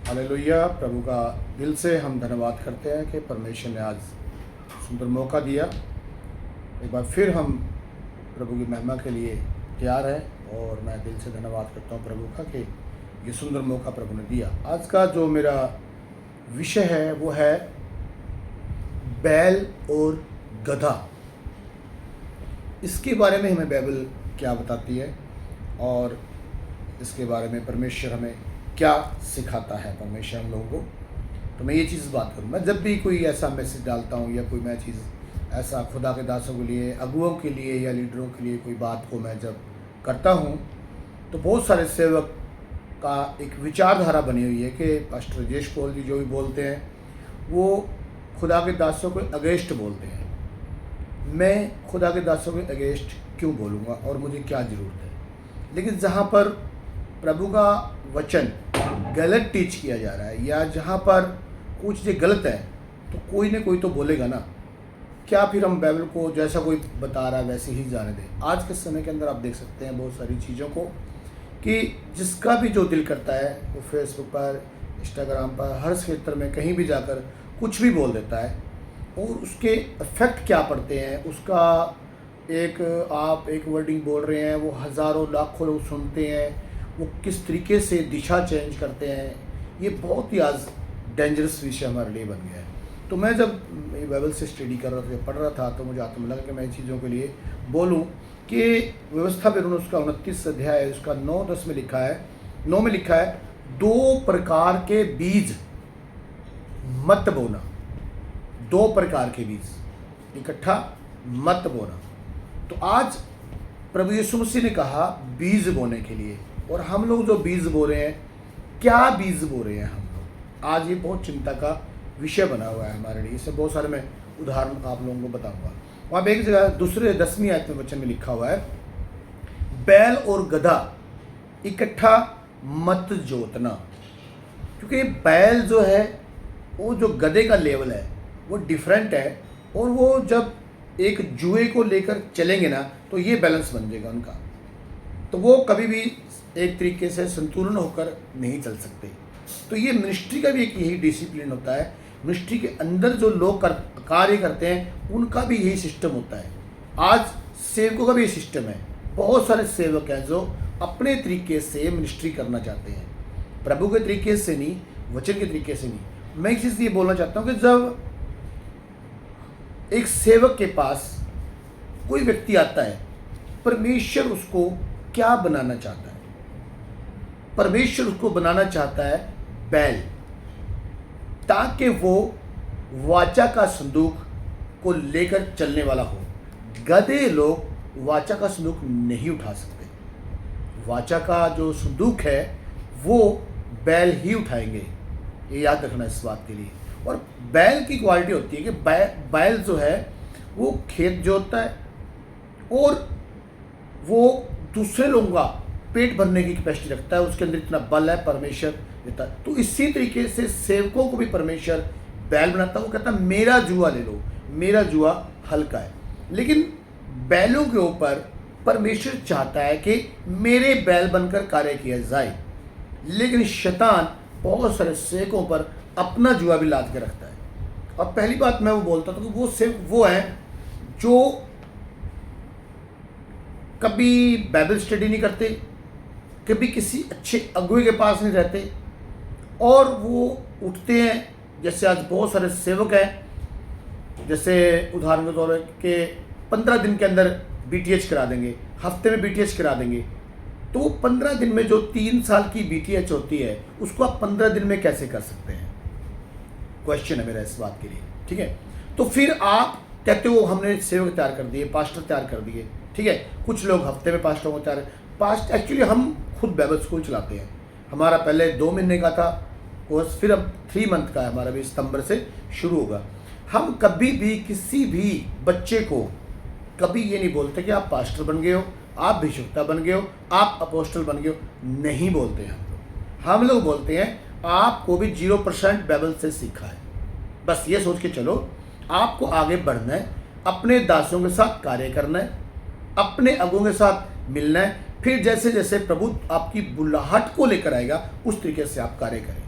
Hallelujah. प्रभु का दिल से हम धन्यवाद करते हैं कि परमेश्वर ने आज सुंदर मौका दिया। एक बार फिर हम प्रभु की महिमा के लिए तैयार हैं और मैं दिल से धन्यवाद करता हूं प्रभु का कि ये सुंदर मौका प्रभु ने दिया। आज का जो मेरा विषय है वो है बैल और गधा। इसके बारे में हमें बाइबल क्या बताती है और इसके बारे में परमेश्वर हमें क्या सिखाता है परमेश्वर हम लोगों को। तो मैं ये चीज़ बात करूँ, मैं जब भी कोई ऐसा मैसेज डालता हूँ या कोई मैं चीज़ ऐसा खुदा के दासों के लिए, अगुओं के लिए या लीडरों के लिए कोई बात को मैं जब करता हूँ तो बहुत सारे सेवक का एक विचारधारा बनी हुई है कि पास्टर राजेश कौल जी जो भी बोलते हैं वो खुदा के दासों को अगेंस्ट बोलते हैं। मैं खुदा के दासों के अगेंस्ट क्यों बोलूँगा और मुझे क्या ज़रूरत है। लेकिन जहाँ पर प्रभु का वचन गलत टीच किया जा रहा है या जहाँ पर कुछ चीज़ें गलत है तो कोई ना कोई तो बोलेगा ना। क्या फिर हम बाइबल को जैसा कोई बता रहा है वैसे ही जाने दें। आज के समय के अंदर आप देख सकते हैं बहुत सारी चीज़ों को कि जिसका भी जो दिल करता है वो फेसबुक पर, इंस्टाग्राम पर, हर क्षेत्र में कहीं भी जाकर कुछ भी बोल देता है और उसके इफ़ेक्ट क्या पड़ते हैं उसका आप एक वर्डिंग बोल रहे हैं वो हज़ारों लाखों लोग सुनते हैं, वो किस तरीके से दिशा चेंज करते हैं। ये बहुत ही आज डेंजरस विषय हमारे लिए बन गया है। तो मैं जब बाइबल से स्टडी कर रहा था, पढ़ रहा था, तो मुझे आत्मा लगा कि मैं इन चीज़ों के लिए बोलूं कि व्यवस्था विवरण उसका 29 अध्याय है, उसका 9-10 में लिखा है, 9 में लिखा है 2 प्रकार के बीज मत बोना। 2 प्रकार के बीज इकट्ठा मत बोना। तो आज प्रभु यीशु मसीह ने कहा बीज बोने के लिए, और हम लोग जो बीज बो रहे हैं, क्या बीज बो रहे हैं हम लोग, आज ये बहुत चिंता का विषय बना हुआ है हमारे लिए। इससे बहुत सारे मैं उदाहरण आप लोगों को बताऊंगा। वहाँ पे एक जगह दूसरे 10वीं आयत में वचन में लिखा हुआ है बैल और गधा इकट्ठा मत जोतना। क्योंकि बैल जो है वो जो गधे का लेवल है वो डिफरेंट है, और वो जब एक जुए को लेकर चलेंगे ना तो ये बैलेंस बन जाएगा उनका। तो वो कभी भी एक तरीके से संतुलन होकर नहीं चल सकते। तो ये मिनिस्ट्री का भी एक यही डिसिप्लिन होता है। मिनिस्ट्री के अंदर जो लोग कार्य करते हैं उनका भी यही सिस्टम होता है। आज सेवकों का भी ये सिस्टम है। बहुत सारे सेवक हैं जो अपने तरीके से मिनिस्ट्री करना चाहते हैं, प्रभु के तरीके से नहीं, वचन के तरीके से नहीं। मैं एक चीज़ ये बोलना चाहता हूँ कि जब एक सेवक के पास कोई व्यक्ति आता है, परमेश्वर उसको क्या बनाना चाहता है? परमेश्वर उसको बनाना चाहता है बैल, ताकि वो वाचा का संदूक को लेकर चलने वाला हो। गधे लोग वाचा का संदूक नहीं उठा सकते। वाचा का जो संदूक है वो बैल ही उठाएंगे, ये याद रखना इस बात के लिए। और बैल की क्वालिटी होती है कि बैल जो है वो खेत जोतता है और वो दूसरे लोगों का पेट भरने की कैपेसिटी रखता है, उसके अंदर इतना बल है, परमेश्वर देता है। तो इसी तरीके से सेवकों को भी परमेश्वर बैल बनाता है। वो कहता है मेरा जुआ ले लो, मेरा जुआ हल्का है। लेकिन बैलों के ऊपर परमेश्वर चाहता है कि मेरे बैल बनकर कार्य किया जाए। लेकिन शैतान बहुत सारे सेवकों पर अपना जुआ भी लाद के रखता है। और पहली बात मैं वो बोलता था कि वो सेवक वो हैं जो कभी बाइबल स्टडी नहीं करते, कभी किसी अच्छे अगुए के पास नहीं रहते, और वो उठते हैं। जैसे आज बहुत सारे सेवक हैं, जैसे उदाहरण के तौर के 15 दिन के अंदर BTH करा देंगे, हफ्ते में BTH करा देंगे। तो वो 15 दिन में जो 3 साल की BTH होती है उसको आप 15 दिन में कैसे कर सकते हैं? क्वेश्चन है मेरा इस बात के लिए, ठीक है। तो फिर आप कहते हो हमने सेवक तैयार कर दिए, पास्टर तैयार कर दिए, ठीक है। कुछ लोग हफ्ते में पास्टर को तैयार एक्चुअली हम खुद बाइबल स्कूल चलाते हैं। हमारा पहले 2 महीने का था कोर्स, फिर अब 3 मंथ का है हमारा, भी सितंबर से शुरू होगा। हम कभी भी किसी भी बच्चे को कभी ये नहीं बोलते कि आप पास्टर बन गए हो, आप भिषुकता बन गए हो, आप अपोस्टल बन गए हो, नहीं बोलते हैं हम लोग बोलते हैं आपको भी 0% बाइबल से सीखा है। बस ये सोच के चलो, आपको आगे बढ़ना है, अपने दासों के साथ कार्य करना है, अपने अगुओं के साथ मिलना है, फिर जैसे जैसे प्रभु आपकी बुलाहट को लेकर आएगा उस तरीके से आप कार्य करें।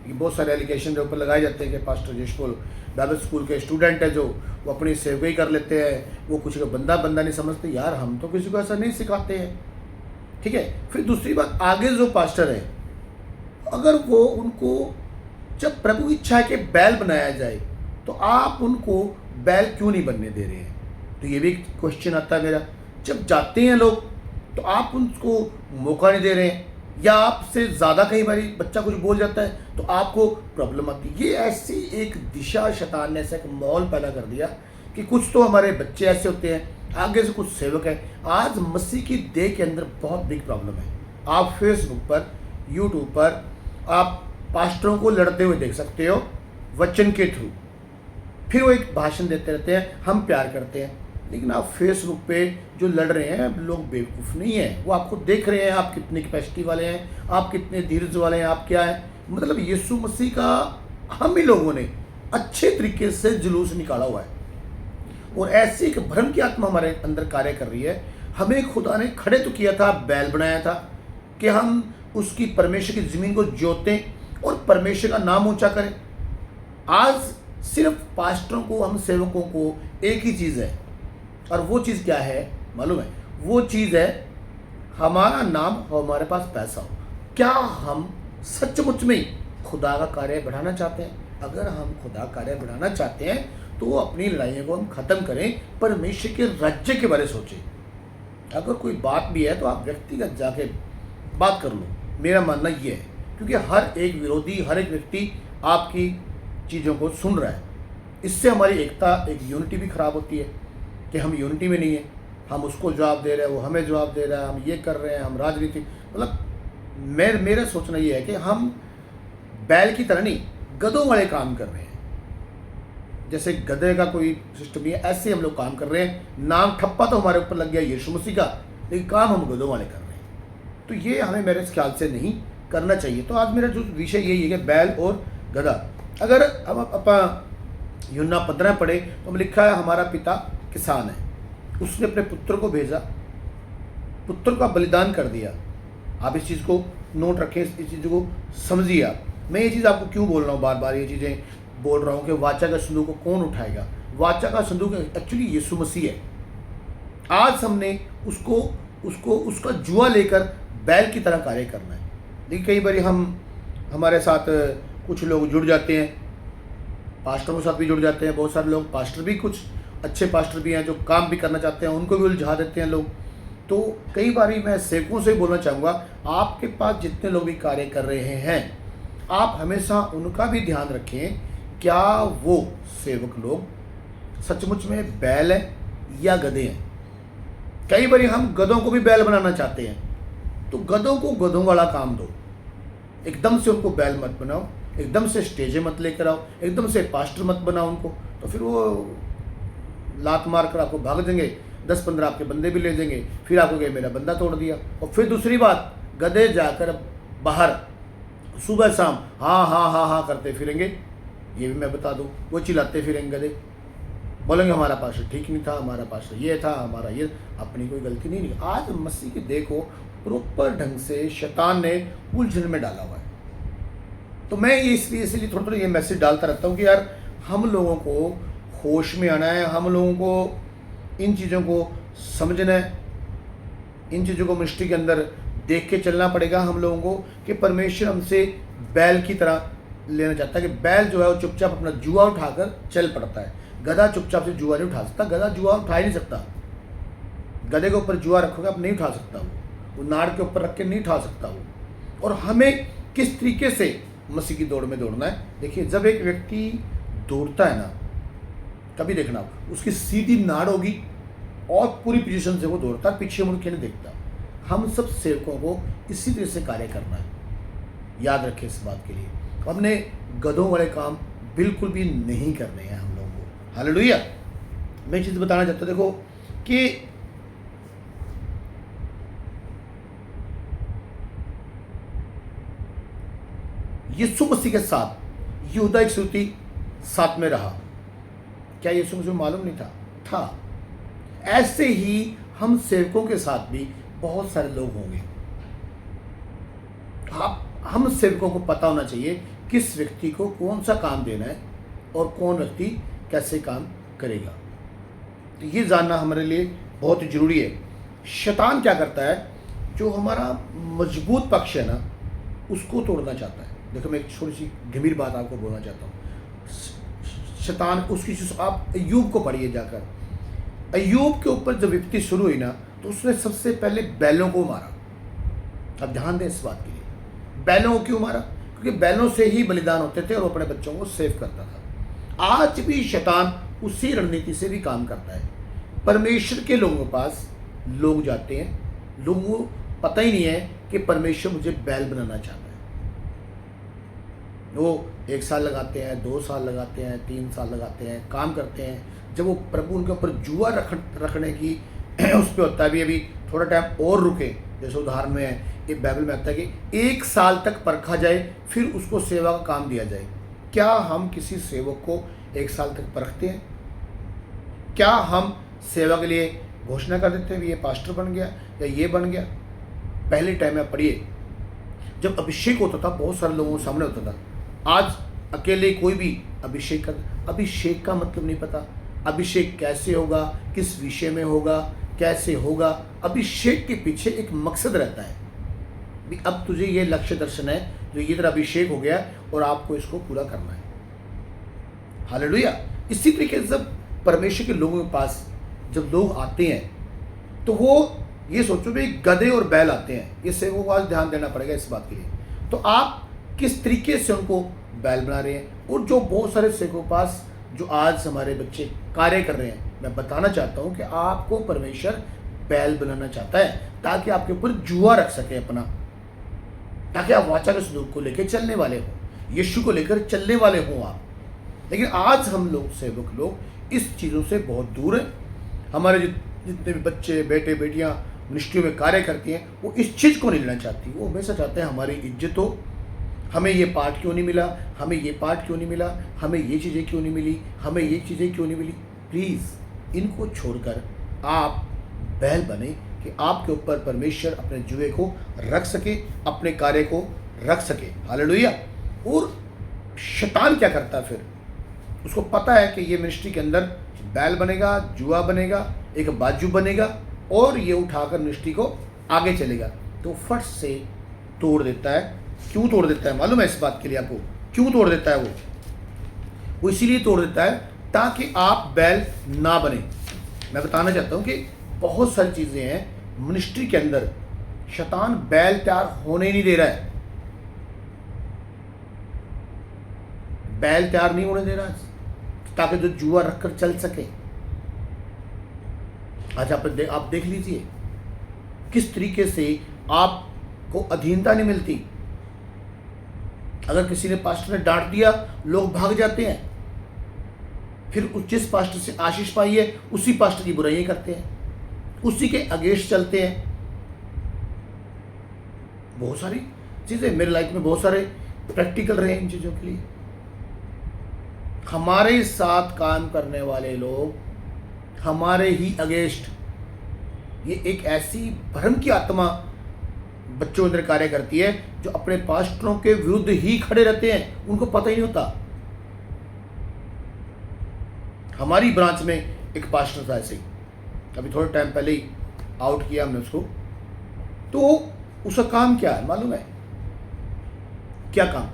ये बहुत सारे एलिगेशन के ऊपर लगाए जाते हैं कि पास्टर यशपुर बाइबल स्कूल के स्टूडेंट है जो वो अपनी सेवकाई कर लेते हैं, वो कुछ को बंदा बंदा नहीं समझते। यार हम तो किसी को ऐसा नहीं सिखाते हैं, ठीक है। फिर दूसरी बात, आगे जो पास्टर है अगर वो उनको जब प्रभु की इच्छा है कि बैल बनाया जाए तो आप उनको बैल क्यों नहीं बनने दे रहे हैं? तो ये भी क्वेश्चन आता है मेरा। जब जाते हैं लोग तो आप उनको मौका नहीं दे रहे हैं, या आपसे ज़्यादा कई बार बच्चा कुछ बोल जाता है तो आपको प्रॉब्लम आती है। ये ऐसी एक दिशा शैतान ने ऐसा एक माहौल पैदा कर दिया कि कुछ तो हमारे बच्चे ऐसे होते हैं, आगे से कुछ सेवक है। आज मसीह की देह के अंदर बहुत बिग प्रॉब्लम है। आप फेसबुक पर, यूट्यूब पर आप पास्टरों को लड़ते हुए देख सकते हो वचन के थ्रू। फिर वो एक भाषण देते रहते हैं, हम प्यार करते हैं, लेकिन आप फेसबुक पे जो लड़ रहे हैं लोग बेवकूफ़ नहीं हैं, वो आपको देख रहे हैं आप कितनी कैपेसिटी वाले हैं, आप कितने धीरज वाले हैं, आप क्या हैं। मतलब यीशु मसीह का हम ही लोगों ने अच्छे तरीके से जुलूस निकाला हुआ है, और ऐसी एक भ्रम की आत्मा हमारे अंदर कार्य कर रही है। हमें खुदा ने खड़े तो किया था, बैल बनाया था कि हम उसकी परमेश्वर की ज़मीन को जोतें और परमेश्वर का नाम ऊंचा करें। आज सिर्फ पास्टरों को, हम सेवकों को एक ही चीज़ है, और वो चीज़ क्या है मालूम है? वो चीज़ है हमारा नाम और हमारे पास पैसा हो। क्या हम सचमुच में खुदा का कार्य बढ़ाना चाहते हैं? अगर हम खुदा कार्य बढ़ाना चाहते हैं तो अपनी लड़ाइयों को हम ख़त्म करें, परमेश्वर के राज्य के बारे में सोचें। अगर कोई बात भी है तो आप व्यक्तिगत जाके बात कर लो, मेरा मानना ये है, क्योंकि हर एक विरोधी, हर एक व्यक्ति आपकी चीज़ों को सुन रहा है। इससे हमारी एकता, एक यूनिटी भी खराब होती है कि हम यूनिटी में नहीं है, हम उसको जवाब दे रहे हैं, वो हमें जवाब दे रहा है, हम ये कर रहे हैं, हम राजनीति, मतलब मेरा सोचना ये है कि हम बैल की तरह नहीं, गधों वाले काम कर रहे हैं। जैसे गधे का कोई सिस्टम नहीं है, ऐसे हम लोग काम कर रहे हैं। नाम ठप्पा तो हमारे ऊपर लग गया यीशु मसीह का, लेकिन काम हम गधों वाले कर रहे हैं। तो ये हमें मेरे ख्याल से नहीं करना चाहिए। तो आज मेरा जो विषय यही है कि बैल और गधा। अगर हम यूहन्ना 15 पढ़े तो हम लिखा है हमारा पिता किसान है, उसने अपने पुत्र को भेजा, पुत्र का बलिदान कर दिया। आप इस चीज़ को नोट रखें, इस चीज़ को समझिए आप। मैं ये चीज़ आपको क्यों बोल रहा हूँ, बार बार ये चीज़ें बोल रहा हूँ कि वाचा का संदूक को कौन उठाएगा? वाचा का संदूक एक्चुअली यीशु मसीह है। आज हमने उसका जुआ लेकर बैल की तरह कार्य करना है। लेकिन कई बार हमारे साथ कुछ लोग जुड़ जाते हैं, पास्टरों के साथ भी जुड़ जाते हैं। बहुत सारे लोग पास्टर भी, कुछ अच्छे पास्टर भी हैं जो काम भी करना चाहते हैं, उनको भी उलझा देते हैं लोग। तो कई बार मैं सेवकों से बोलना चाहूँगा, आपके पास जितने लोग भी कार्य कर रहे हैं, आप हमेशा उनका भी ध्यान रखें, क्या वो सेवक लोग सचमुच में बैल हैं या गधे हैं? कई बार हम गधों को भी बैल बनाना चाहते हैं, तो गधों को गधों वाला काम दो, एकदम से उनको बैल मत बनाओ, एकदम से स्टेजे मत लेकर आओ, एकदम से पास्टर मत बनाओ उनको। तो फिर वो लात मार कर आपको भाग देंगे, 10-15 आपके बंदे भी ले देंगे, फिर आपको कहे मेरा बंदा तोड़ दिया। और फिर दूसरी बात, गधे जाकर बाहर सुबह शाम हाँ हाँ हाँ हाँ करते फिरेंगे। ये भी मैं बता दूं, वो चिल्लाते फिरेंगे गधे, बोलेंगे हमारा पास्टर ठीक नहीं था, हमारा पास्टर ये था, हमारा ये, अपनी कोई गलती नहीं। आज मसीह की देखो प्रॉपर ढंग से शैतान ने उलझन में डाला हुआ है। तो मैं ये इसलिए थोड़ा ये मैसेज डालता रहता हूँ कि यार हम लोगों को होश में आना है, हम लोगों को इन चीज़ों को समझना है, इन चीज़ों को मिनिस्ट्री के अंदर देख के चलना पड़ेगा हम लोगों को कि परमेश्वर हमसे बैल की तरह लेना चाहता है। कि बैल जो है वो चुपचाप अपना जुआ उठाकर चल पड़ता है, गधा चुपचाप से जुआ नहीं उठा सकता। गधा जुआ उठा ही नहीं सकता, गधे के ऊपर जुआ रखोगे आप नहीं उठा सकता, वो नाड़ के ऊपर रख के नहीं उठा सकता वो। और हमें किस तरीके से मसीह की दौड़ में दौड़ना है? देखिए, जब एक व्यक्ति दौड़ता है ना, कभी देखना उसकी सीधी नाड़ होगी और पूरी पोजीशन से वो दौड़ता, पीछे मुड़ के नहीं देखता। हम सब सेवकों को इसी तरह से कार्य करना है, याद रखें इस बात के लिए। हमने गधों वाले काम बिल्कुल भी नहीं करने हैं हम लोगों को। हालेलुया। मैं चीज़ बताना चाहता हूँ, देखो कि यीशु मसीह के साथ यहूदा इस्करियोती साथ में रहा। क्या यीशु मसीह मालूम नहीं था? ऐसे ही हम सेवकों के साथ भी बहुत सारे लोग होंगे। हम सेवकों को पता होना चाहिए किस व्यक्ति को कौन सा काम देना है और कौन व्यक्ति कैसे काम करेगा। तो ये जानना हमारे लिए बहुत ज़रूरी है। शैतान क्या करता है, जो हमारा मजबूत पक्ष है ना, उसको तोड़ना चाहता है। देखो, मैं एक छोटी सी गंभीर बात आपको बोलना चाहता हूँ। शैतान उसकी, आप अय्यूब को पढ़िए जाकर। अय्यूब के ऊपर जब विपत्ति शुरू हुई ना, तो उसने सबसे पहले बैलों को मारा। अब ध्यान दें इस बात के लिए, बैलों को क्यों मारा? क्योंकि बैलों से ही बलिदान होते थे और अपने बच्चों को सेव करता था। आज भी शैतान उसी रणनीति से भी काम करता है। परमेश्वर के लोगों के पास लोग जाते हैं, लोगों को पता ही नहीं है कि परमेश्वर मुझे बैल बनाना चाहता है। वो 1 साल लगाते हैं, 2 साल लगाते हैं, 3 साल लगाते हैं, काम करते हैं। जब वो प्रभु उनके ऊपर जुआ रखने की उस पर होता है, अभी थोड़ा टाइम और रुके, जैसे उदाहरण में एक बाइबल में आता है कि 1 साल तक परखा जाए, फिर उसको सेवा का काम दिया जाए। क्या हम किसी सेवक को 1 साल तक परखते हैं? क्या हम सेवा के लिए घोषणा कर देते हैं ये पास्टर बन गया या ये बन गया? पहले टाइम में पढ़िए, जब अभिषेक होता था बहुत सारे लोगों के सामने होता था। आज अकेले कोई भी अभिषेक कर, अभिषेक का मतलब नहीं पता। अभिषेक कैसे होगा, किस विषय में होगा, कैसे होगा? अभिषेक के पीछे एक मकसद रहता है। अब तुझे ये लक्ष्य दर्शन है, जो ये तेरा अभिषेक हो गया और आपको इसको पूरा करना है। हालेलुया। इसी तरीके से जब परमेश्वर के लोगों के पास जब लोग आते हैं, तो वो ये सोचो भाई गधे और बैल आते हैं, ये सेवकों को आज ध्यान देना पड़ेगा इस बात के लिए। तो आप किस तरीके से उनको बैल बना रहे हैं? और जो बहुत सारे सेवकों के पास जो आज हमारे बच्चे कार्य कर रहे हैं, मैं बताना चाहता हूँ कि आपको परमेश्वर बैल बनाना चाहता है, ताकि आपके ऊपर जुआ रख सके अपना, ताकि आप वाचा के स्वरूप को लेकर चलने वाले हो, यीशु को लेकर चलने वाले हो आप। लेकिन आज हम लोग सेवक लोग इस चीज़ों से बहुत दूर हैं। हमारे जितने भी बच्चे, बेटे, बेटियां मिनिस्ट्री में कार्य करती हैं, वो इस चीज़ को नहीं लेना चाहती। वो हमेशा चाहते हैं हमारी इज्जत हो, हमें ये पार्ट क्यों नहीं मिला, हमें ये पार्ट क्यों नहीं मिला, हमें ये चीज़ें क्यों नहीं मिली, हमें ये चीज़ें क्यों नहीं मिली। प्लीज़ इनको छोड़कर आप बैल बने कि आपके ऊपर परमेश्वर अपने जुए को रख सके, अपने कार्य को रख सके। हालेलुया। और शैतान क्या करता है फिर? उसको पता है कि ये मिनिस्ट्री के अंदर बैल बनेगा, जुआ बनेगा, एक बाजू बनेगा और ये उठाकर मिनिस्ट्री को आगे चलेगा, तो फट से तोड़ देता है। क्यों तोड़ देता है मालूम है इस बात के लिए आपको? क्यों तोड़ देता है वो इसीलिए तोड़ देता है ताकि आप बैल ना बने। मैं बताना चाहता हूँ कि बहुत सारी चीज़ें हैं मिनिस्ट्री के अंदर, शैतान बैल तैयार होने ही नहीं दे रहा है। बैल तैयार नहीं होने दे रहा है ताकि जो जुआ रखकर चल सके। आज आप देख लीजिए किस तरीके से आपको अधीनता नहीं मिलती। अगर किसी ने पास्टर ने डांट दिया, लोग भाग जाते हैं, फिर जिस पास्टर से आशीष पाई है उसी पास्टर की बुराइयां करते हैं, उसी के अगेंस्ट चलते हैं। बहुत सारी चीज़ें मेरे लाइफ में बहुत सारे प्रैक्टिकल रहे इन चीज़ों के लिए। हमारे साथ काम करने वाले लोग हमारे ही अगेंस्ट, ये एक ऐसी भ्रम की आत्मा बच्चों के अंदर कार्य करती है जो अपने पास्टरों के विरुद्ध ही खड़े रहते हैं, उनको पता ही नहीं होता। हमारी ब्रांच में एक पास्टर था ऐसे ही, अभी थोड़े टाइम पहले ही आउट किया हमने उसको। तो उसका काम क्या है मालूम है? क्या काम?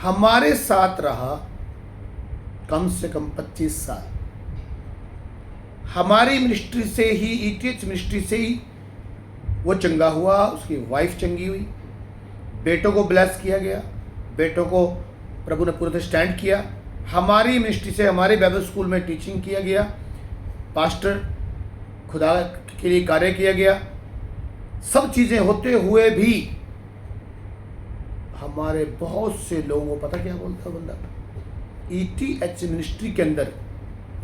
हमारे साथ रहा कम से कम 25 साल। हमारी मिनिस्ट्री से ही, ईटीएच मिनिस्ट्री से ही वो चंगा हुआ, उसकी वाइफ चंगी हुई, बेटों को ब्लेस किया गया, बेटों को प्रभु ने पूरे स्टैंड किया। हमारी मिनिस्ट्री से, हमारे बाइबल स्कूल में टीचिंग किया गया, पास्टर खुदा के लिए कार्य किया गया। सब चीज़ें होते हुए भी हमारे बहुत से लोगों को पता क्या बोलता है बंदा? ईटीएच मिनिस्ट्री के अंदर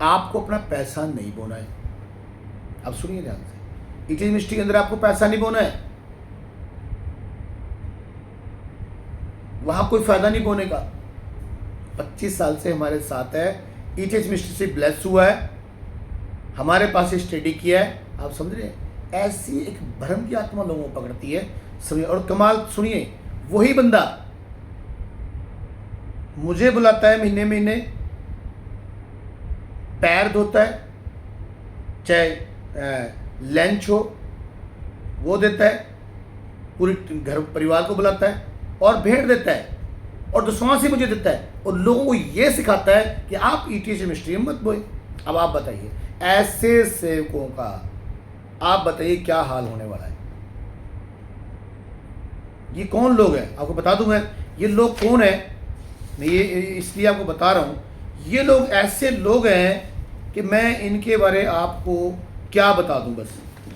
आपको अपना पैसा नहीं बोना है। अब सुनिए ध्यान से, ईटीएच मिनिस्ट्री के अंदर आपको पैसा नहीं बोना है, वहां कोई फायदा नहीं बोने का। 25 साल से हमारे साथ है, ईटीएच मिनिस्ट्री से ब्लेस हुआ है, हमारे पास स्टडी किया है। आप समझ रहे हैं? ऐसी एक भ्रम की आत्मा लोगों को पकड़ती है। सुनिए, और कमाल सुनिए, वही बंदा मुझे बुलाता है महीने महीने, पैर धोता है, चाहे लंच हो वो देता है, पूरी घर परिवार को बुलाता है और भेंट देता है और दसवां से मुझे देता है और लोगों को ये सिखाता है कि आप ईटीएच मिस्ट्री में मत बोए। अब आप बताइए, ऐसे सेवकों का आप बताइए क्या हाल होने वाला है। ये कौन लोग हैं आपको बता दूं मैं, ये लोग कौन है, मैं ये इसलिए आपको बता रहा हूँ। ये लोग ऐसे लोग हैं कि मैं इनके बारे आपको क्या बता दूं। बस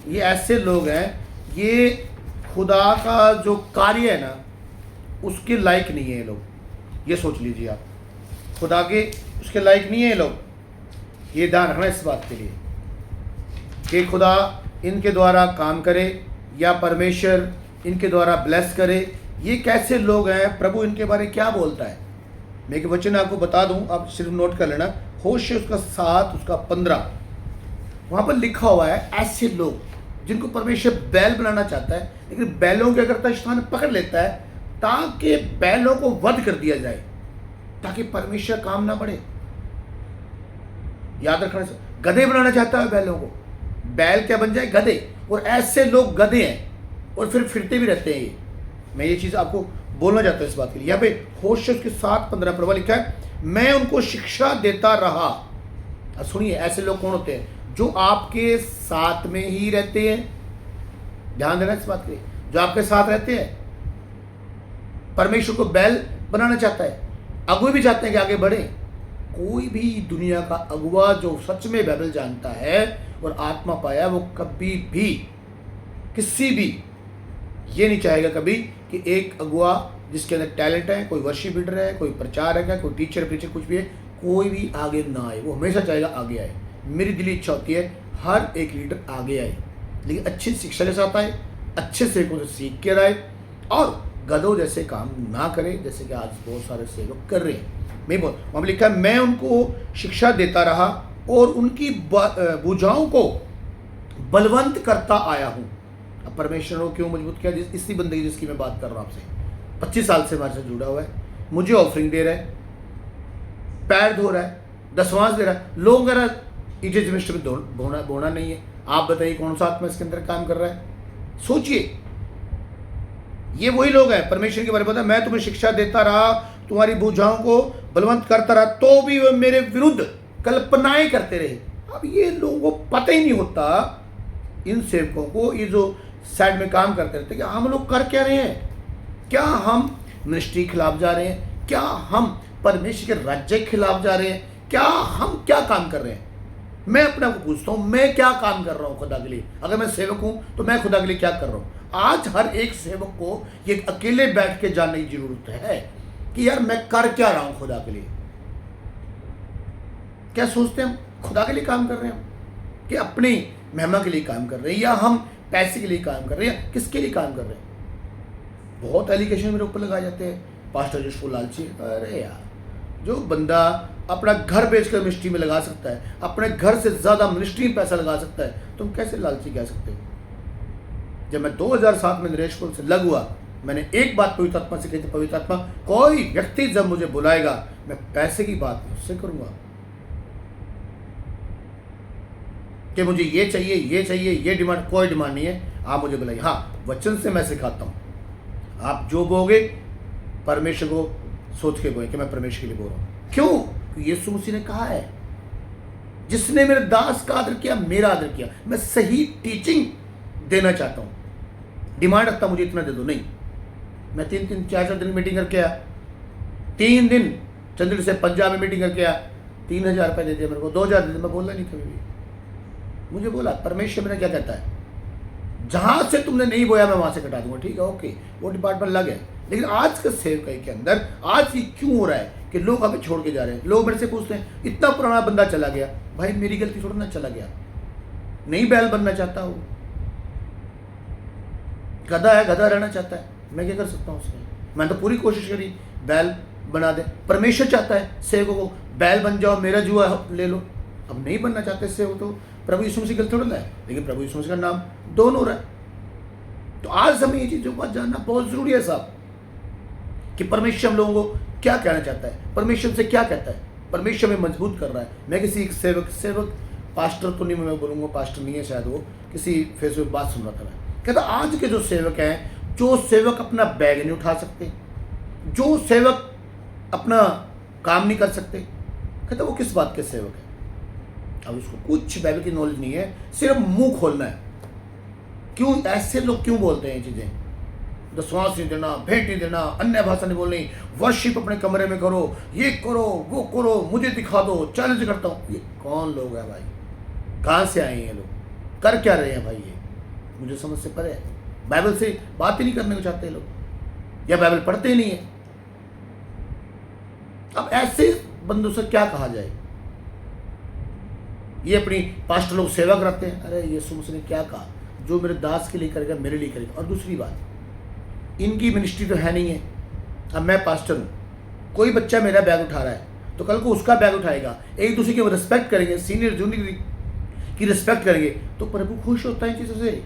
ये ऐसे लोग हैं, ये खुदा का जो कार्य है ना उसके लायक नहीं है ये लोग, ये सोच लीजिए आप, खुदा के उसके लायक नहीं है ये लोग। ये ध्यान रखना इस बात के लिए कि खुदा इनके द्वारा काम करे या परमेश्वर इनके द्वारा ब्लेस करे। ये कैसे लोग हैं, प्रभु इनके बारे में क्या बोलता है। मैं एक वचन आपको बता दूं, आप सिर्फ नोट कर लेना, होशे उसका 7 उसका 15, वहाँ पर लिखा हुआ है ऐसे लोग जिनको परमेश्वर बैल बनाना चाहता है, लेकिन बैलों के अगर स्थान पकड़ लेता है ताकि बैलों को वध कर दिया जाए, ताकि परमेश्वर काम ना बढ़े। याद रखना, गधे बनाना चाहता है बैलों को, बैल क्या बन जाए, गधे। और ऐसे लोग गधे हैं और फिर फिरते भी रहते हैं। ये मैं ये चीज़ आपको बोलना चाहता हूँ इस बात के लिए। यहाँ पे होशे के 7:15 प्रभु लिखा है, मैं उनको शिक्षा देता रहा। अब सुनिए, ऐसे लोग कौन होते हैं, जो आपके साथ में ही रहते हैं। ध्यान देना इस बात के लिए, जो आपके साथ रहते हैं। परमेश्वर को बैल बनाना चाहता है, अगुए भी चाहते हैं कि आगे बढ़े। कोई भी दुनिया का अगुआ जो सच में बाइबल जानता है और आत्मा पाया, वो कभी भी किसी भी ये नहीं चाहेगा कभी कि एक अगुआ जिसके अंदर टैलेंट है, कोई वर्शिप लीडर है, कोई प्रचारक है, कोई टीचर प्रीचर कुछ भी है, कोई भी आगे ना आए। वो हमेशा चाहेगा आगे आए। मेरी दिली इच्छा होती है हर एक लीडर आगे आए, लेकिन अच्छी शिक्षा के साथ आए, अच्छे सेवकों से सीख कर आए और गधों जैसे काम ना करे जैसे कि आज बहुत सारे सेवक कर रहे हैं। मैं बोल वहाँ लिखा है, मैं उनको शिक्षा देता रहा और उनकी भुजाओं को बलवंत करता आया हूँ। अब परमेश्वर को क्यों मजबूत किया, इसी बंदगी जिसकी मैं बात कर रहा हूँ आपसे, 25 साल से हमारे साथ जुड़ा हुआ है, मुझे ऑफरिंग दे रहा है, पैर धो रहा है, दसवांश दे रहा है। लोग अगर ईटीएच मिनिस्ट्री में बोना नहीं है, आप बताइए कौन सा आत्मा इसके अंदर काम कर रहा है। सोचिए, ये वही लोग हैं परमेश्वर के बारे में पता, मैं तुम्हें शिक्षा देता रहा, तुम्हारी भुजाओं को बलवंत करता रहा, तो भी वे मेरे विरुद्ध कल्पनाएं करते रहे। अब ये लोगों को पता ही नहीं होता, इन सेवकों को, ये जो साइड में काम करते रहते, कि हम लोग कर क्या रहे हैं। क्या हम मिनिस्ट्री के खिलाफ जा रहे हैं, क्या हम परमेश्वर के राज्य के खिलाफ जा रहे हैं, क्या हम क्या काम कर रहे हैं। मैं अपने आप को पूछता हूँ, मैं क्या काम कर रहा हूँ खुदा के लिए। अगर मैं सेवक हूँ तो मैं खुदा के लिए क्या कर रहा हूँ। आज हर एक सेवक को ये अकेले बैठ के जानने की जरूरत है कि यार मैं कर क्या रहा हूँ खुदा के लिए। क्या सोचते हैं हम खुदा के लिए काम कर रहे हैं कि अपनी महिमा के लिए काम कर रहे हैं, या हम पैसे के लिए काम कर रहे हैं, या किसके लिए काम कर रहे हैं। बहुत एलिगेशन मेरे ऊपर लगाए जाते हैं, पास्टर जिसको लालची। अरे यार, जो बंदा अपना घर बेचकर मिनिस्ट्री में लगा सकता है, अपने घर से ज़्यादा मिनिस्ट्री में पैसा लगा सकता है, तुम कैसे लालची कह सकते हो। जब मैं 2007 में नरेशपुर से लग हुआ, मैंने एक बात पवित्र आत्मा से कही थी, पवित्र आत्मा, कोई व्यक्ति जब मुझे बुलाएगा मैं पैसे की बात नहीं उससे करूँगा कि मुझे ये चाहिए, ये चाहिए, ये डिमांड, कोई डिमांड नहीं है। आप मुझे बुलाइए, हाँ वचन से मैं सिखाता हूँ। आप जो बोगे परमेश्वर को सोच के बोए कि मैं परमेश्वर के लिए बोल रहा हूँ। क्यों? क्योंकि यीशु मसीह ने कहा है, जिसने मेरे दास का आदर किया मेरा आदर किया। मैं सही टीचिंग देना चाहता हूँ, डिमांड रखता मुझे इतना दे दो, नहीं। मैं 3-3, 4-4 दिन मीटिंग करके आया, 3 दिन चंडीगढ़ से पंजाब में मीटिंग करके आया, 3000 रुपये दे दिया मेरे को, 2000 दे दिया। मैं बोला नहीं कभी भी, मुझे बोला परमेश्वर मेरा क्या कहता है, जहाँ से तुमने नहीं बोया मैं वहाँ से कटा दूंगा। ठीक है, ओके, वो डिपार्टमेंट अलग है। लेकिन आज के सेवकाई के अंदर आज ये क्यों हो रहा है कि लोग हमें छोड़ के जा रहे हैं। लोग मेरे से पूछते हैं, इतना पुराना बंदा चला गया। भाई मेरी गलती थोड़ा ना चला गया, नहीं बैल बनना चाहता हूँ, गधा है, गधा रहना चाहता है, मैं क्या कर सकता हूँ उसमें। मैंने तो पूरी कोशिश करी बैल बना दे। परमेश्वर चाहता है सेवकों को बैल बन जाओ, मेरा जुआ ले लो। अब नहीं बनना चाहते सेवक, तो प्रभु यीशु मसीह गलती थोड़ा है, लेकिन प्रभु यीशु मसीह का नाम दोनों हो रहा है। तो आज हमें ये चीज़ों को जानना बहुत ज़रूरी है साहब। कि परमेश्वर हम लोगों को क्या कहना चाहता है, परमेश्वर से क्या कहता है। परमेश्वर में मजबूत कर रहा है। मैं किसी एक सेवक पास्टर तो नहीं, मैं बोलूँगा पास्टर नहीं है शायद, वो किसी फेसबुक बात सुन रहा था मैं, कहता आज के जो सेवक हैं, जो सेवक अपना बैग नहीं उठा सकते, जो सेवक अपना काम नहीं कर सकते, कहता वो किस बात के सेवक है। अब उसको कुछ बाइबल की नॉलेज नहीं है, सिर्फ मुंह खोलना है। क्यों ऐसे लोग क्यों बोलते हैं ये चीज़ें, दशवांश नहीं देना, भेंट नहीं देना, अन्य भाषा नहीं बोलनी, वर्शिप अपने कमरे में करो, ये करो वो करो, मुझे दिखा दो, चैलेंज करता हूँ। ये कौन लोग हैं भाई, कहाँ से आए हैं ये लोग, कर क्या रहे हैं भाई, ये मुझे समझ से परे है। बाइबल से बात ही नहीं करने को चाहते लोग, या बाइबल पढ़ते ही नहीं है। अब ऐसे बंदों से क्या कहा जाए। ये अपनी पास्टर लोग सेवा कराते हैं, अरे यीशु मसीह ने क्या कहा, जो मेरे दास के लिए करेगा मेरे लिए करेगा। और दूसरी बात, इनकी मिनिस्ट्री तो है नहीं है। अब मैं पास्टर हूँ, कोई बच्चा मेरा बैग उठा रहा है तो कल को उसका बैग उठाएगा, एक दूसरे की रिस्पेक्ट करेंगे, सीनियर जूनियर की रिस्पेक्ट करेंगे, तो प्रभु खुश होता है इन चीज़ों से।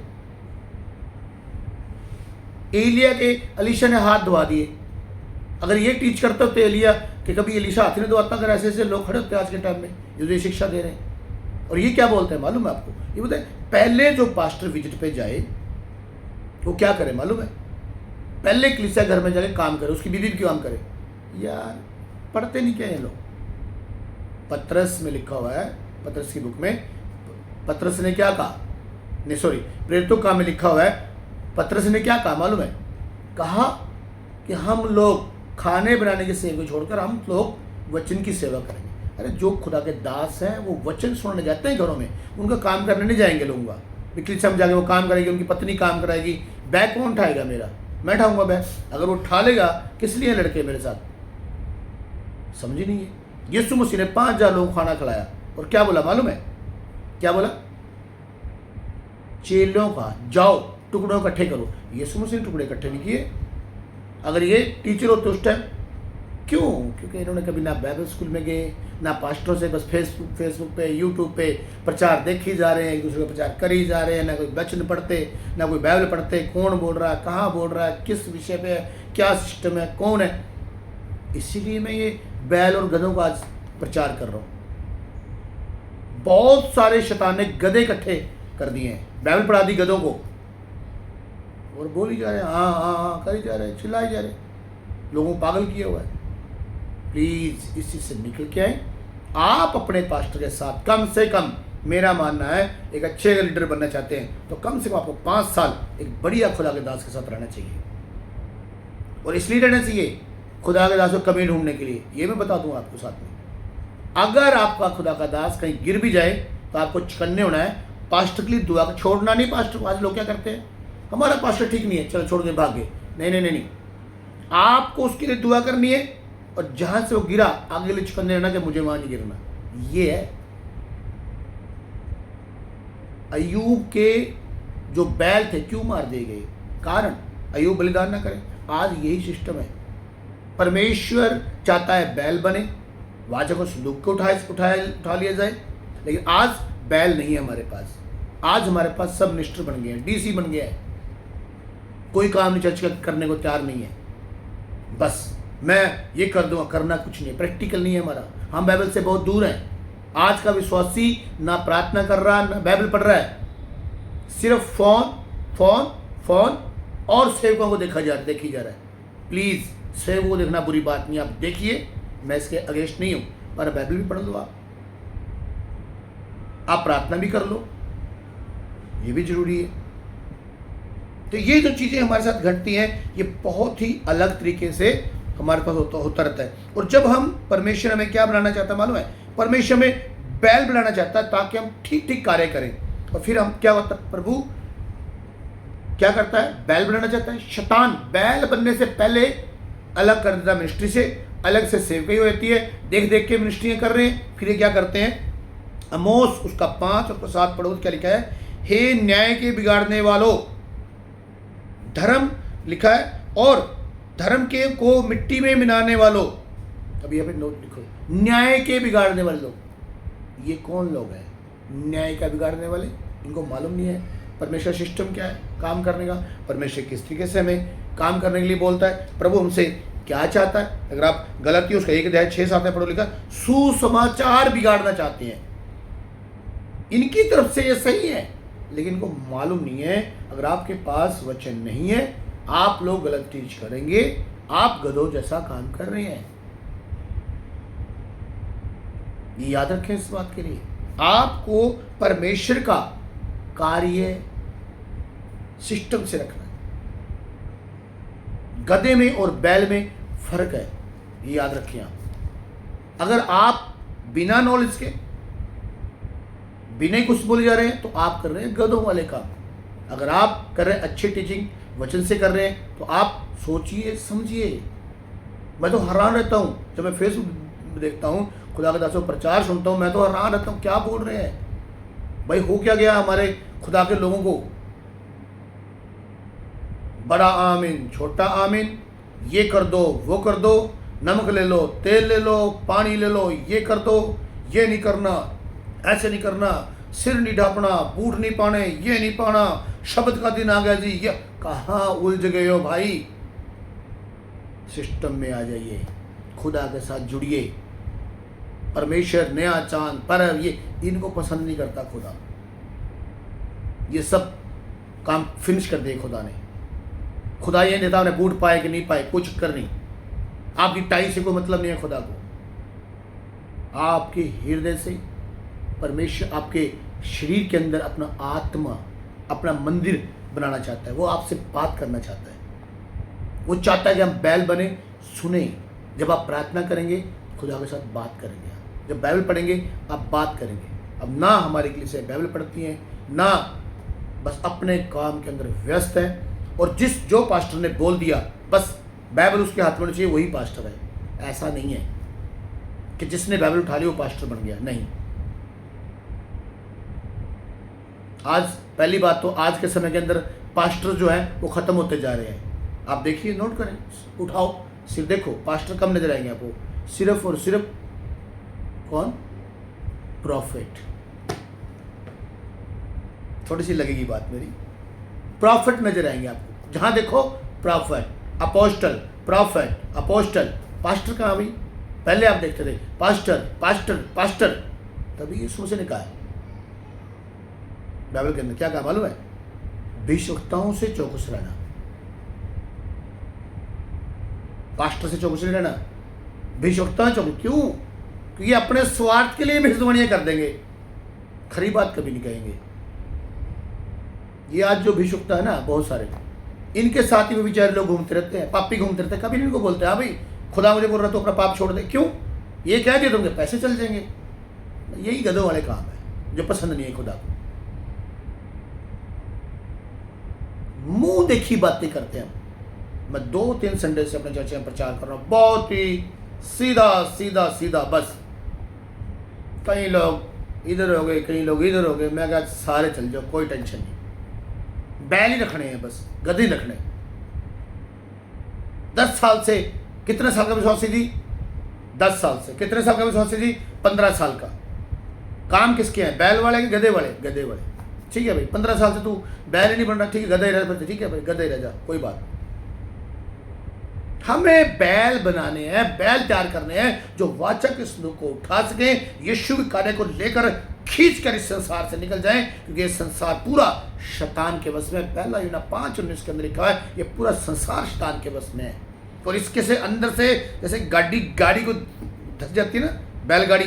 एलिया के एलीशा ने हाथ धोवा दिए, अगर ये टीच करते होते एलिया कि कभी एलीशा हाथ नहीं धोता, अगर ऐसे ऐसे लोग खड़े होते आज के टाइम में जो ये शिक्षा दे रहे हैं। और ये क्या बोलते हैं मालूम है आपको, ये बोलते हैं पहले जो पास्टर विजिट पे जाए वो क्या करे मालूम है, पहले कलीसिया घर में जाके काम करे, उसकी बीवी भी काम करे। यार पढ़ते नहीं क्या ये लोग। पतरस में लिखा हुआ है, पतरस की बुक में, पतरस ने क्या कहा, नहीं सॉरी प्रेरितों का में लिखा हुआ है, पतरस ने क्या कहा मालूम है, कहा कि हम लोग खाने बनाने की सेवा को छोड़कर हम लोग वचन की सेवा करेंगे। अरे जो खुदा के दास हैं वो वचन सुनने जाते हैं घरों में, उनका काम करने नहीं जाएंगे लोगों का। बिक्री से हम जाके वो काम करेंगे, उनकी पत्नी काम कराएगी, बैग कौन उठाएगा मेरा, मैं उठाऊंगा बैग। अगर वो उठा लेगा किस लिए लड़के मेरे साथ, समझ ही नहीं है। यीशु मसीह ने 5,000 लोगों को खाना खिलाया और क्या बोला मालूम है, क्या बोला, चेलों का जाओ टुकड़ों इकट्ठे करो। यीशु मसीह ने टुकड़े इकट्ठे नहीं किए। अगर ये टीचर होते उस टाइम, क्यों, क्योंकि इन्होंने कभी ना बाइबल स्कूल में गए, ना पास्टरों से, बस फेसबुक पे यूट्यूब पे प्रचार देखे जा रहे हैं, एक दूसरे का प्रचार करी जा रहे हैं, ना कोई वचन पढ़ते, ना कोई बाइबल पढ़ते, कौन बोल रहा है, कहाँ बोल रहा है, किस विषय पे है, क्या सिस्टम है, कौन है। इसीलिए मैं ये बैल और गधों का आज प्रचार कर रहा हूँ। बहुत सारे शैतान ने गधे इकट्ठे कर दिए हैं, बाइबल पढ़ा दी गधों को, और बोल ही जा रहे हैं, हाँ हाँ हाँ करी जा रहे हैं, चिल्लाए जा रहे हैं, लोगों को पागल किया हुआ है। प्लीज़ इस चीज़ से निकल के आए। आप अपने पास्टर के साथ कम से कम, मेरा मानना है एक अच्छे लीडर बनना चाहते हैं तो कम से कम आपको 5 साल एक बढ़िया खुदा के दास के साथ रहना चाहिए। और इसलिए रहना चाहिए खुदा के दास को कमी ढूंढने के लिए। ये मैं बता दूँ आपको साथ में, अगर आपका खुदा का दास कहीं गिर भी जाए तो आपको चकन्ने होना है, पास्टर के लिए दुआ छोड़ना नहीं। पास्टर को आज लोग क्या करते हैं, हमारा पास्टर ठीक नहीं है चलो छोड़ दे भाग गए, नहीं नहीं नहीं, आपको उसके लिए दुआ करनी है, और जहां से वो गिरा आगे लिए चुकंदे रहना जब मुझे वहां नहीं गिरना। ये है अय्यूब के जो बैल थे क्यों मार दिए गए, कारण अय्यूब बलिदान ना करें। आज यही सिस्टम है, परमेश्वर चाहता है बैल बने, वाचा को संदूक को उठा लिया जाए, लेकिन आज बैल नहीं है हमारे पास। आज हमारे पास सब मिनिस्टर बन गए हैं, डीसी बन गया है, कोई काम नहीं चर्च का करने को तैयार नहीं है, बस मैं ये कर दूंगा, करना कुछ नहीं है, प्रैक्टिकल नहीं है हमारा, हम बाइबल से बहुत दूर हैं। आज का विश्वासी ना प्रार्थना कर रहा ना बाइबल पढ़ रहा है, सिर्फ फोन फोन फोन और सेवकों को देखी जा रहा है। प्लीज़ सेवकों को देखना बुरी बात नहीं, आप देखिए, मैं इसके अगेंस्ट नहीं हूँ, पर बाइबल भी पढ़ लो, आप प्रार्थना भी कर लो, ये भी जरूरी है। तो ये जो चीज़ें हमारे साथ घटती हैं ये बहुत ही अलग तरीके से हमारे पास होता रहता है। और जब हम, परमेश्वर हमें क्या बनाना चाहता है मालूम है, परमेश्वर हमें बैल बनाना चाहता है ताकि हम ठीक ठीक कार्य करें। और फिर हम क्या होता है, प्रभु क्या करता है, बैल बनाना चाहता है। शैतान बैल बनने से पहले अलग कर देता मिनिस्ट्री से, अलग से सेवकाई हो जाती है, देख देख के मिनिस्ट्रियाँ कर रहे हैं। फिर ये क्या करते हैं, अमोस उसका 5 और 7 पढ़ो, क्या लिखा है, हे न्याय के बिगाड़ने वालों, धर्म लिखा है, और धर्म के को मिट्टी में मिलाने वालों। अभी यहाँ पे नोट लिखो, न्याय के बिगाड़ने वाले लोग। ये कौन लोग हैं न्याय का बिगाड़ने वाले, इनको मालूम नहीं है परमेश्वर सिस्टम क्या है काम करने का, परमेश्वर किस तरीके से हमें काम करने के लिए बोलता है। प्रभु हमसे क्या चाहता है? अगर आप गलती उसका 1 अध्याय 6-7 में पढ़ो लिखा, सुसमाचार बिगाड़ना चाहते हैं। इनकी तरफ से ये सही है, लेकिन इनको मालूम नहीं है अगर आपके पास वचन नहीं है, आप लोग गलत टीच करेंगे, आप गधों जैसा काम कर रहे हैं। ये याद रखें इस बात के लिए। आपको परमेश्वर का कार्य सिस्टम से रखना है। गधे में और बैल में फर्क है, ये याद रखें आप। अगर आप बिना नॉलेज के, बिना ही कुछ बोले जा रहे हैं, तो आप कर रहे हैं गधों वाले काम। अगर आप कर रहे हैं अच्छी टीचिंग वचन से कर रहे हैं, तो आप सोचिए समझिए। मैं तो हैरान रहता हूँ जब मैं फेसबुक देखता हूँ, खुदा के दासों प्रचार सुनता हूँ, मैं तो हैरान रहता हूँ क्या बोल रहे हैं। भाई हो क्या गया हमारे खुदा के लोगों को? बड़ा आमीन, छोटा आमीन, ये कर दो, वो कर दो, नमक ले लो, तेल ले लो, पानी ले लो, ये कर दो, ये नहीं करना, ऐसे नहीं करना, सिर नहीं ढापना, बूट नहीं पाने, ये नहीं पाना, शब्द का दिन आ गया जी। ये कहाँ उलझ गए हो भाई? सिस्टम में आ जाइए, खुदा के साथ जुड़िए। परमेश्वर, नया चांद, पर्व, ये इनको पसंद नहीं करता खुदा। ये सब काम फिनिश कर दिए खुदा ने। खुदा ये देता उन्हें बूट पाए कि नहीं पाए, कुछ चक्कर नहीं। आपकी टाई से कोई मतलब नहीं है खुदा को। आपके हृदय से परमेश्वर आपके शरीर के अंदर अपना आत्मा, अपना मंदिर बनाना चाहता है। वो आपसे बात करना चाहता है। वो चाहता है कि हम बैल बने, सुने। जब आप प्रार्थना करेंगे, खुदा के साथ बात करेंगे। जब बाइबल पढ़ेंगे, आप बात करेंगे। अब ना हमारे के लिए बाइबल पढ़ती हैं, ना बस अपने काम के अंदर व्यस्त है। और जो पास्टर ने बोल दिया, बस बाइबल उसके हाथ में होनी चाहिए, वही पास्टर है। ऐसा नहीं है कि जिसने बाइबल उठा ली वो पास्टर बन गया, नहीं। आज पहली बात तो आज के समय के अंदर पास्टर जो है वो खत्म होते जा रहे हैं। आप देखिए, नोट करें, उठाओ सिर्फ देखो, पास्टर कम नजर आएंगे आपको। सिर्फ और सिर्फ कौन? प्रॉफिट। थोड़ी सी लगेगी बात मेरी, प्रॉफिट नजर आएंगे आपको। जहां देखो profit, apostle, profit, apostle. Pastor कहाँ भाई? पहले आप देखते थे पास्टर पास्टर पास्टर, तभी यीशु से ने कहा है बाइबल के अंदर, क्या कहा मालूम है? भविष्यवक्ताओं से चौकस रहना। पास्टर से चौकस नहीं रहना, भविष्यवक्ता चौकस। क्यों? क्योंकि अपने स्वार्थ के लिए भविष्यवाणियां कर देंगे, खरी बात कभी नहीं कहेंगे। ये आज जो भविष्यवक्ता है ना, बहुत सारे इनके साथ ही वो बेचारे लोग घूमते रहते हैं, पापी घूमते रहते हैं। कभी नहीं इनको बोलते हाँ भाई खुदा मुझे बोल रहा तो अपना पाप छोड़ दे। क्यों? ये कह दिए तुमके पैसे चल जाएंगे। यही गधों वाले काम है जो पसंद नहीं है खुदा को। मुंह देखी बातें करते हैं। मैं 2-3 संडे से अपने चर्च में प्रचार कर रहा हूँ, बहुत ही सीधा सीधा सीधा। बस कई लोग इधर हो गए, कई लोग इधर हो गए। मैं कहा सारे चल जाओ, कोई टेंशन नहीं। बैल ही रखने हैं, बस गधे रखने। 10 साल से, कितने साल का विश्वासी जी? 10 साल से। कितने साल का विश्वासी जी? 15 साल का। काम किसके हैं? बैल वाले के गधे वाले? गधे वाले। ठीक है भाई, 15 साल से तू बैल ही नहीं बन रहा, ठीक है गधे रह, ठीक है भाई गधे रह जा, कोई बात। हमें बैल बनाने हैं, बैल तैयार करने हैं जो वाचक इस को उठा सके, यीशु के कार्य को लेकर खींच कर इस संसार से निकल जाएं, क्योंकि ये संसार पूरा शैतान के बस में। पहला यूहन्ना 5:19 के अंदर लिखा है ये पूरा संसार शैतान के बस में है। और इसके से अंदर से जैसे गाड़ी को धस जाती है ना बैलगाड़ी,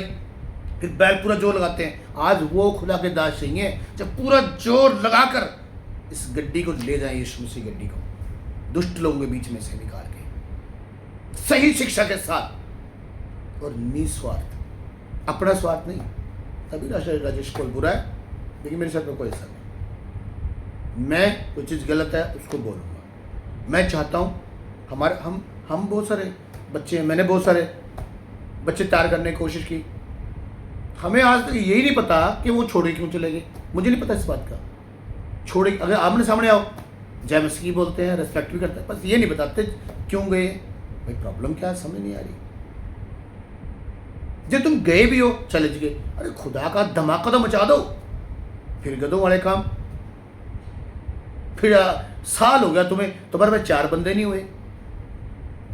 फिर बैल पूरा जोर लगाते हैं। आज वो खुदा के दास चाहिए जब पूरा जोर लगाकर इस गड्डी को ले जाएं, यीशु मसीह गड्डी को दुष्ट लोगों के बीच में से निकाल के सही शिक्षा के साथ और निस्वार्थ, अपना स्वार्थ नहीं। तभी राजेश को बुरा है, लेकिन मेरे साथ में कोई ऐसा नहीं। मैं कोई चीज़ गलत है उसको बोलूँगा। मैं चाहता हूँ हमारे हम बहुत सारे बच्चे हैं, मैंने बहुत सारे बच्चे तैयार करने की कोशिश की। हमें आज तक यही नहीं पता कि वो छोड़े क्यों चले गए। मुझे नहीं पता इस बात का। छोड़े, अगर आमने सामने आओ जय मसीह की बोलते हैं, रेस्पेक्ट भी करते हैं, बस ये नहीं बताते क्यों गए। भाई प्रॉब्लम क्या है समझ नहीं आ रही। जब तुम गए भी हो चले गए, अरे खुदा का धमाका तो मचा दो। फिर गधों वाले काम। फिर साल हो गया तुम्हें, तुम्हारे में 4 बंदे नहीं हुए,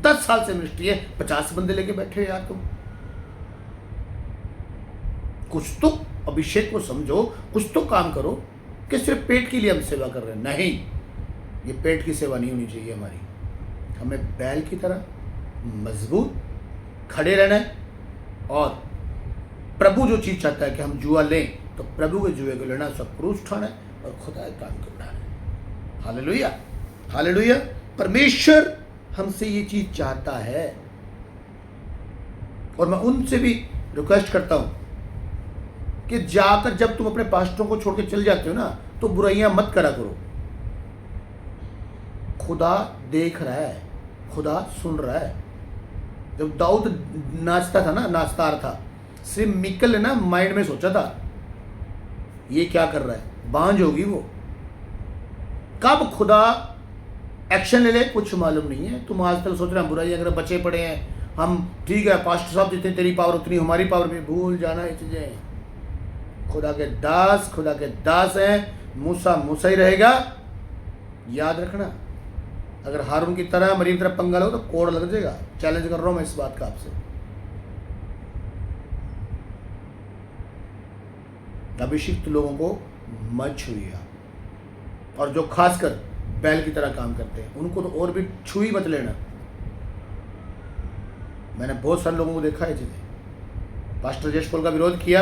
10 साल से मिनिस्ट्री है, 50 बंदे लेके बैठे हो यार तुम। कुछ तो अभिषेक को समझो, कुछ तो काम करो कि सिर्फ पेट के लिए हम सेवा कर रहे हैं। नहीं, ये पेट की सेवा नहीं होनी चाहिए हमारी। हमें बैल की तरह मजबूत खड़े रहना है, और प्रभु जो चीज़ चाहता है कि हम जुआ लें, तो प्रभु के जुए को लेना, सब क्रूस उठाना है और खुदा के काम को उठाना है। Hallelujah, hallelujah. परमेश्वर हमसे ये चीज़ चाहता है, और मैं उनसे भी रिक्वेस्ट करता हूँ कि जाकर जब तुम अपने पास्टरों को छोड़ के चल जाते हो ना, तो बुराइयां मत करा करो। खुदा देख रहा है, खुदा सुन रहा है। जब दाऊद नाचता था ना, नाचता आ रहा था, सिर्फ मिकल ने ना माइंड में सोचा था ये क्या कर रहा है, बांझ होगी वो। कब खुदा एक्शन ले ले कुछ मालूम नहीं है। तुम आज तक सोच रहे हैं बुराई अगर बचे पड़े हैं हम, ठीक है पास्टर साहब जितनी तेरी पावर उतनी हमारी पावर भी, भूल जाना ये चीजें। खुदा के दास, खुदा के दास हैं। मूसा मूसा ही रहेगा, याद रखना। अगर हारून की तरह मरीम तरह पंगा लो तो कोड़ लग जाएगा। चैलेंज कर रहा हूं मैं इस बात का आपसे। अभिषिक्त लोगों को मत छुइए आप, और जो खासकर बैल की तरह काम करते हैं उनको तो और भी छुई मत लेना। मैंने बहुत सारे लोगों को देखा है चीजें। पास्टर जयेश पॉल का विरोध किया,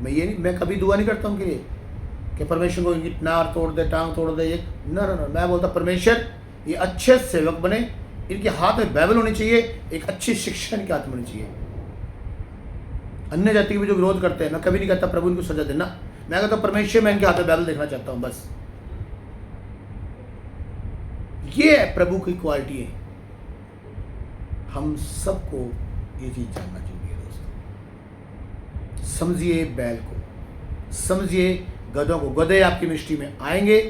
मैं कभी दुआ नहीं करता उनके लिए कि परमेश्वर को इनकी नार तोड़ दे, टांग तोड़ दे, ये ना ना ना। मैं बोलता परमेश्वर ये अच्छे सेवक बने, इनके हाथ में बाइबल होनी चाहिए, एक अच्छी शिक्षा इनके हाथ में होनी चाहिए। अन्य जाति के भी जो विरोध करते हैं, मैं कभी नहीं कहता प्रभु इनको सजा देना। मैं कहता परमेश्वर मैं इनके हाथ में बाइबल देखना चाहता हूं, बस। ये प्रभु की क्वालिटी है। हम सबको ये चीज जानना चाहिए दोस्तों। समझिए बैल को, समझिए गधों को। गधे आपकी मिनिस्ट्री में आएंगे,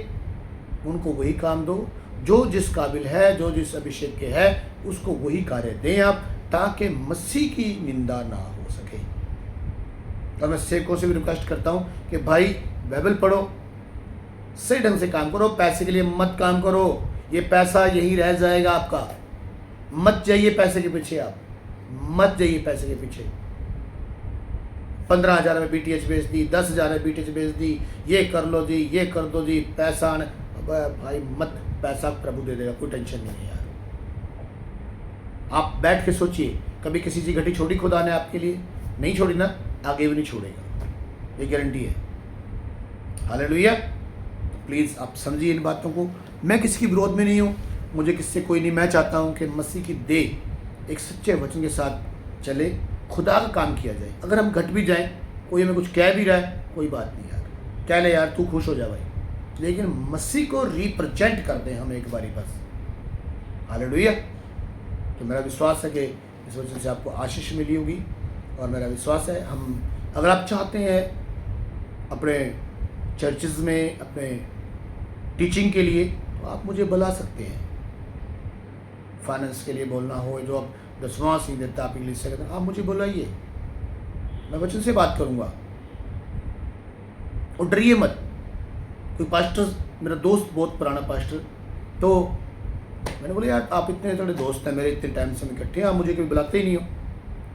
उनको वही काम दो जो जिस काबिल है, जो जिस अभिषेक के है, उसको वही कार्य दें आप, ताकि मसीह की निंदा ना हो सके। और मैं सेवकों से भी रिक्वेस्ट करता हूं कि भाई बाइबल पढ़ो, सही ढंग से काम करो, पैसे के लिए मत काम करो। ये पैसा यही रह जाएगा आपका। मत जाइए पैसे के पीछे, आप मत जाइए पैसे के पीछे। 15,000 में बीटीएच बेच दी, 10,000 में बीटीएच बेच दी, ये कर लो जी, ये कर दो जी, पैसा आने। भाई मत, पैसा प्रभु दे देगा, कोई टेंशन नहीं है यार। आप बैठ के सोचिए, कभी किसी चीज घटी छोड़ी खुदा ने आपके लिए? नहीं छोड़ी ना, आगे भी नहीं छोड़ेगा, ये गारंटी है। हालेलुया। प्लीज़ आप समझिए इन बातों को। मैं किसी के विरोध में नहीं हूँ, मुझे किससे कोई नहीं। मैं चाहता हूँ कि मसीह की देह एक सच्चे वचन के साथ चले, खुदा का काम किया जाए। अगर हम घट भी जाएं, कोई हमें कुछ कह भी रहा है, कोई बात नहीं यार, कह ले यार, तू खुश हो जा भाई, लेकिन मसीह को रिप्रेजेंट कर दें हम एक बारी बस। हालेलुया। तो मेरा विश्वास है कि इस वजह से आपको आशीष मिली होगी, और मेरा विश्वास है हम, अगर आप चाहते हैं अपने चर्चेज़ में अपने टीचिंग के लिए, तो आप मुझे बुला सकते हैं। फाइनेंस के लिए बोलना हो, जो आप 10वां सीन देता आप इंग्लिश से, आप मुझे बुलाइए, मैं वचन से बात करूँगा। और डरिए मत। कोई पास्टर, मेरा दोस्त बहुत पुराना पास्टर, तो मैंने बोला यार आप इतने थोड़े दोस्त हैं मेरे, इतने टाइम से हम इकट्ठे हैं, आप मुझे कभी बुलाते ही नहीं हो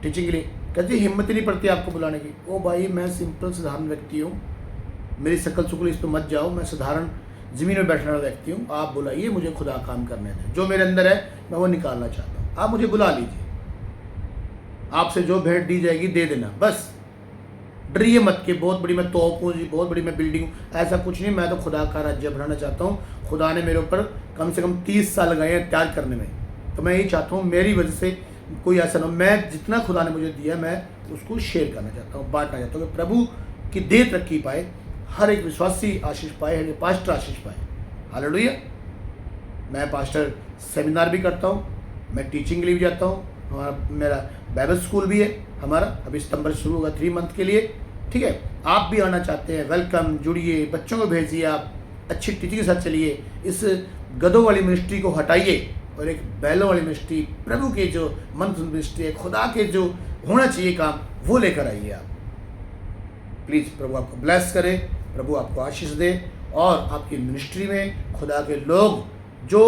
टीचिंग के लिए। कहते हिम्मत ही नहीं पड़ती आपको बुलाने की। ओ भाई मैं सिंपल साधारण व्यक्ति हूँ, मेरी शकल शुक्ल इस पर मत जाओ, मैं साधारण ज़मीन में बैठने वाला व्यक्ति हूँ। आप बुलाइए, मुझे खुदा काम करने दें, जो मेरे अंदर है मैं वो निकालना चाहता हूँ। आप मुझे बुला लीजिए, आपसे जो भेंट दी जाएगी दे देना, बस। डरिए मत कि बहुत बड़ी मैं तोप हूँ जी, बहुत बड़ी मैं बिल्डिंग हूँ, ऐसा कुछ नहीं। मैं तो खुदा का राज्य बढ़ाना चाहता हूँ। खुदा ने मेरे ऊपर कम से कम 30 साल लगाए हैं त्याग करने में, तो मैं यही चाहता हूँ मेरी वजह से कोई ऐसा ना हो। मैं जितना खुदा ने मुझे दिया मैं उसको शेयर करना चाहता हूँ, बांटना चाहता हूँ, कि प्रभु की देह तरक्की पाए, हर एक विश्वासी आशीष पाए, हर एक पास्टर आशीष पाए। हालेलुया। मैं पास्टर सेमिनार भी करता हूँ, मैं टीचिंग के लिए भी जाता हूँ, मेरा बाइबल स्कूल भी है हमारा, अभी सितंबर शुरू होगा 3 मंथ के लिए, ठीक है। आप भी आना चाहते हैं, वेलकम, जुड़िए, बच्चों को भेजिए, आप अच्छी टीचिंग के साथ चलिए। इस गधों वाली मिनिस्ट्री को हटाइए और एक बैलों वाली मिनिस्ट्री, प्रभु के जो मन मिनिस्ट्री है, खुदा के जो होना चाहिए काम, वो लेकर आइए आप। प्लीज़ प्रभु आपको ब्लेस करे, प्रभु आपको आशीष दे, और आपकी मिनिस्ट्री में खुदा के लोग जो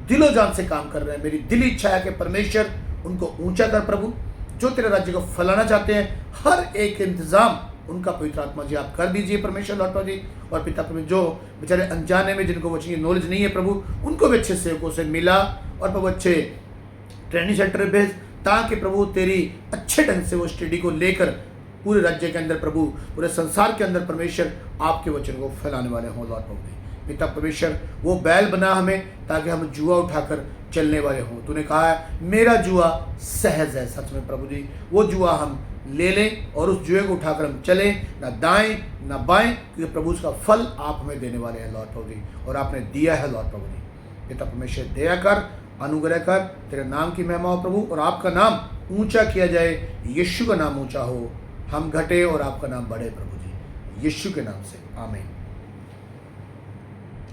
दिलो जान से काम कर रहे हैं। मेरी दिली इच्छा है कि परमेश्वर उनको ऊंचा कर प्रभु, जो तेरे राज्य को फैलाना चाहते हैं, हर एक इंतजाम उनका पवित्र आत्मा जी आप कर दीजिए परमेश्वर लॉर्ड प्रभु जी। और पिता प्रभु जो बेचारे अनजाने में जिनको वो चीज़ नॉलेज नहीं है प्रभु, उनको भी अच्छे सेवकों से मिला और प्रभु अच्छे ट्रेनिंग सेंटर भेज, ताकि प्रभु तेरी अच्छे ढंग से वो स्टडी को लेकर पूरे राज्य के अंदर प्रभु, पूरे संसार के अंदर परमेश्वर आपके वचन को फैलाने वाले हों लॉर्ड प्रभु जी। पिता परमेश्वर वो बैल बना हमें, ताकि हम जुआ उठाकर चलने वाले हों। तूने कहा है मेरा जुआ सहज है। सच में प्रभु जी, वो जुआ हम ले लें और उस जुए को उठाकर हम चलें, ना दाएं ना बाएं, क्योंकि प्रभु उसका फल आप हमें देने वाले हैं लॉर्ड प्रभु जी, और आपने दिया है लॉर्ड प्रभु जी। पिता परमेश्वर दया कर, अनुग्रह कर, तेरे नाम की महिमा हो प्रभु, और आपका नाम ऊंचा किया जाए। यीशु का नाम ऊंचा हो, हम घटे और आपका नाम बढ़े प्रभु जी, यीशु के नाम से आमीन।